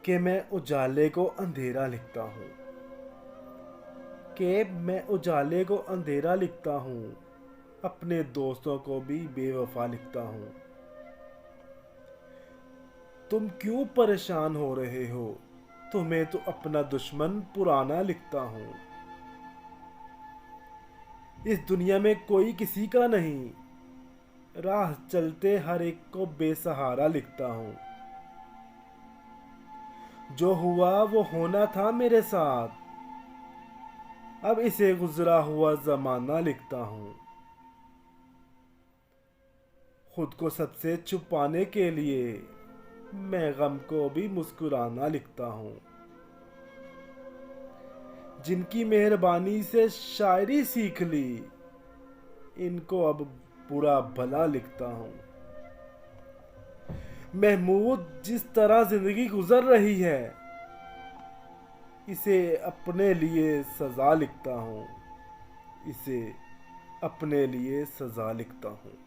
کہ میں اجالے کو اندھیرا لکھتا ہوں، کہ میں اجالے کو اندھیرا لکھتا ہوں، اپنے دوستوں کو بھی بے وفا لکھتا ہوں۔ تم کیوں پریشان ہو رہے ہو؟ تمہیں تو اپنا دشمن پرانا لکھتا ہوں۔ اس دنیا میں کوئی کسی کا نہیں، راہ چلتے ہر ایک کو بے سہارا لکھتا ہوں۔ جو ہوا وہ ہونا تھا میرے ساتھ، اب اسے گزرا ہوا زمانہ لکھتا ہوں۔ خود کو سب سے چھپانے کے لیے میں غم کو بھی مسکرانا لکھتا ہوں۔ جن کی مہربانی سے شاعری سیکھ لی، ان کو اب برا بھلا لکھتا ہوں۔ محمود، جس طرح زندگی گزر رہی ہے، اسے اپنے لیے سزا لکھتا ہوں، اسے اپنے لیے سزا لکھتا ہوں۔